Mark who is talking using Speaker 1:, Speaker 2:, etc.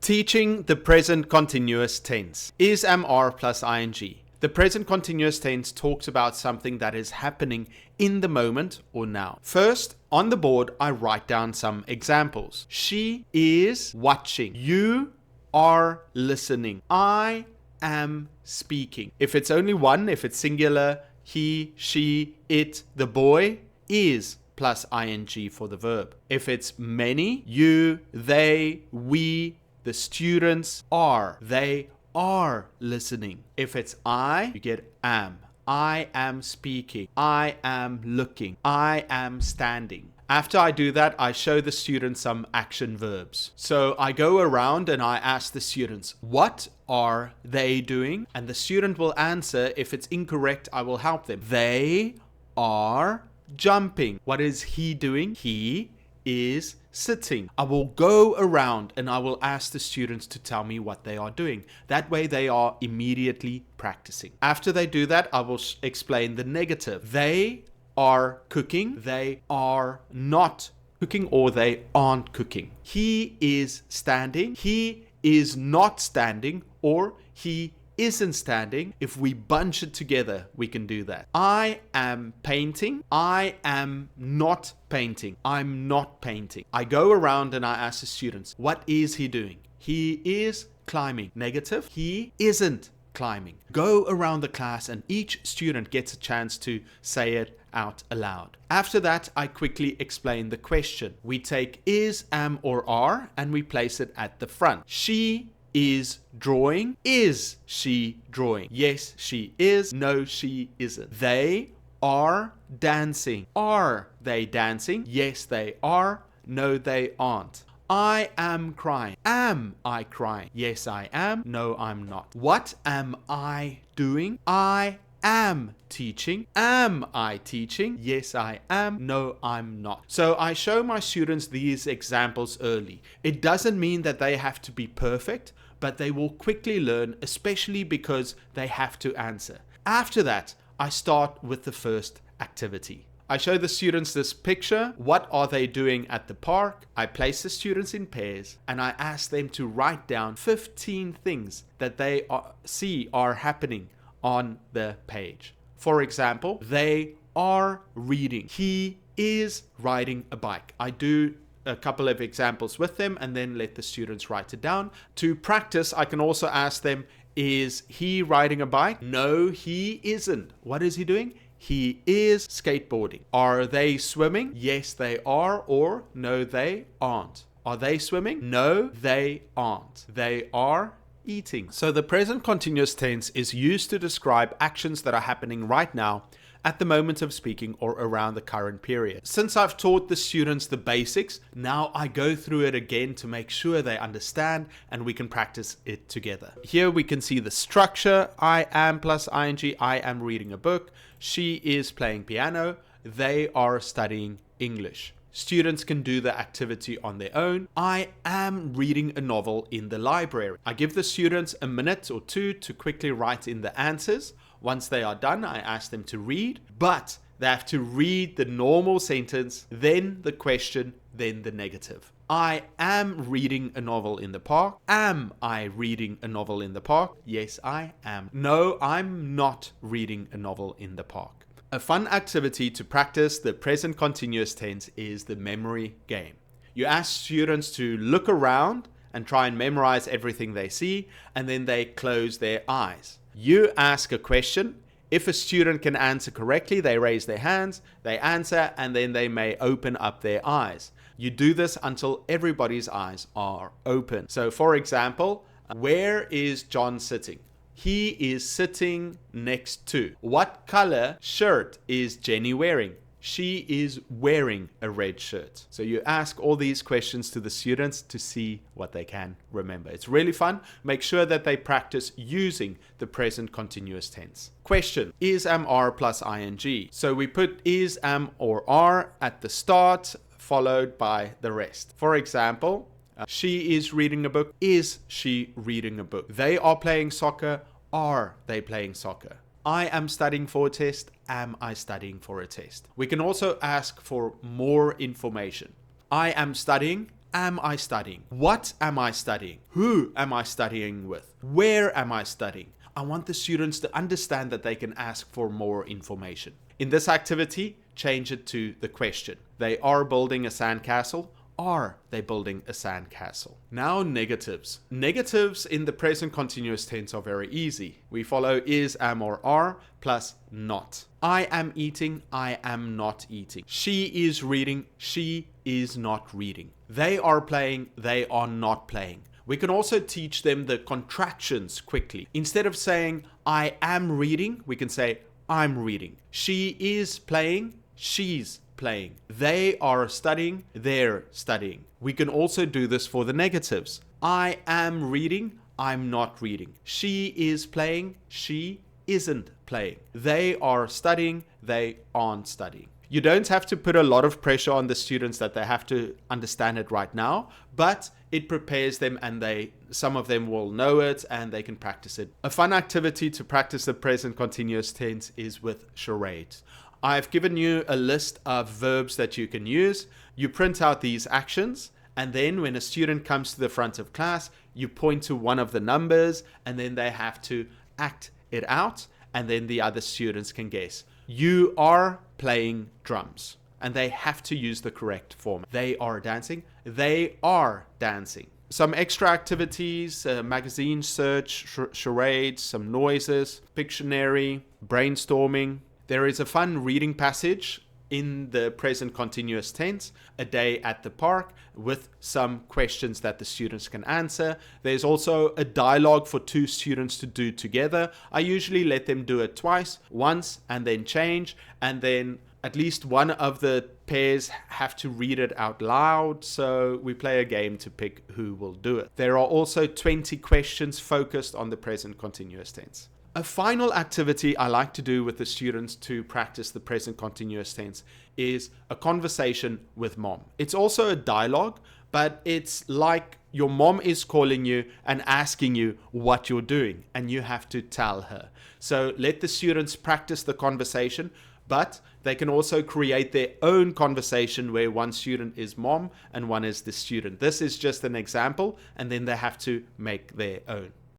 Speaker 1: Teaching the present continuous tense. Is, am, are plus ing. The present continuous tense talks about something that is happening in the moment or now. First, on the board, I write down some examples. She is watching. You are listening. I am speaking. If it's only one, if it's singular, he, she, it, the boy, is plus ing for the verb. If it's many, you, they, we, the students are. They are listening. If it's I, you get am. I am speaking. I am looking. I am standing. After I do that, I show the students some action verbs. So I go around and I ask the students, what are they doing? And the student will answer. If it's incorrect, I will help them. They are jumping. What is he doing? He is sitting. I will go around and I will ask the students to tell me what they are doing. That way they are immediately practicing. After they do that, I will explain the negative. They are cooking. They are not cooking, or they aren't cooking. He is standing. He is not standing, or he isn't standing. If we bunch it together, we can do that. I am painting. I am not painting. I'm not painting. I go around and I ask the students, what is he doing? He is climbing. Negative. He isn't climbing. Go around the class and each student gets a chance to say it out aloud. After that, I quickly explain the question. We take is, am, or are and we place it at the front. She is drawing. Is she drawing? Yes, she is. No, she isn't. They are dancing. Are they dancing? Yes, they are. No, they aren't. I am crying. Am I crying? Yes, I am. No, I'm not. What am I doing? I am teaching. Am I teaching? Yes, I am. No, I'm not. So I show my students these examples early. It doesn't mean that they have to be perfect, but they will quickly learn, especially because they have to answer. After that, I start with the first activity. I show the students this picture. What are they doing at the park? I place the students in pairs and I ask them to write down 15 things that they see are happening on the page. For example, they are reading. He is riding a bike. I do a couple of examples with them and then let the students write it down. To practice, I can also ask them, is he riding a bike? No, he isn't. What is he doing? He is skateboarding. Are they swimming? Yes, they are. Or no, they aren't. Are they swimming? No, they aren't. They are eating. So the present continuous tense is used to describe actions that are happening right now at the moment of speaking or around the current period. Since I've taught the students the basics, now I go through it again to make sure they understand and we can practice it together. Here we can see the structure. I am plus ing. I am reading a book. She is playing piano. They are studying English. Students can do the activity on their own. I am reading a novel in the library. I give the students a minute or two to quickly write in the answers. Once they are done, I ask them to read, but they have to read the normal sentence, then the question, then the negative. I am reading a novel in the park. Am I reading a novel in the park? Yes, I am. No, I'm not reading a novel in the park. A fun activity to practice the present continuous tense is the memory game. You ask students to look around and try and memorize everything they see, and then they close their eyes. You ask a question. If a student can answer correctly, they raise their hands, they answer, and then they may open up their eyes. You do this until everybody's eyes are open. So for example, where is John sitting? He is sitting next to. What color shirt is Jenny wearing? She is wearing a red shirt. So you ask all these questions to the students to see what they can remember. It's really fun. Make sure that they practice using the present continuous tense. Question, is, am, are plus ing. So we put is, am, or are at the start, followed by the rest. For example, she is reading a book. Is she reading a book? They are playing soccer. Are they playing soccer? I am studying for a test. Am I studying for a test? We can also ask for more information. I am studying. am I studying? What am I studying? Who am I studying with? Where am I studying? I want the students to understand that they can ask for more information. In this activity, change it to the question. They are building a sandcastle. Are they building a sandcastle? Now negatives. Negatives in the present continuous tense are very easy. We follow is, am, or are plus not. I am eating, I am not eating. She is reading, she is not reading. They are playing, they are not playing. We can also teach them the contractions quickly. Instead of saying I am reading, we can say I'm reading. She is playing, she's playing. They are studying, they're studying. We can also do this for the negatives. I am reading, I'm not reading. She is playing, she isn't playing. They are studying, they aren't studying. You don't have to put a lot of pressure on the students that they have to understand it right now, but it prepares them, and some of them will know it and they can practice it. A fun activity to practice the present continuous tense is with charades. I've given you a list of verbs that you can use. You print out these actions, and then when a student comes to the front of class, you point to one of the numbers, and then they have to act it out, and then the other students can guess. You are playing drums, and they have to use the correct form. They are dancing. They are dancing. Some extra activities, magazine search, charades, some noises, Pictionary, brainstorming. There is a fun reading passage in the present continuous tense, a day at the park, with some questions that the students can answer. There's also a dialogue for two students to do together. I usually let them do it twice, once and then change, and then at least one of the pairs have to read it out loud, so we play a game to pick who will do it. There are also 20 questions focused on the present continuous tense. A final activity I like to do with the students to practice the present continuous tense is a conversation with mom. It's also a dialogue, but it's like your mom is calling you and asking you what you're doing, and you have to tell her. So let the students practice the conversation, but they can also create their own conversation where one student is mom and one is the student. This is just an example, and then they have to make their own.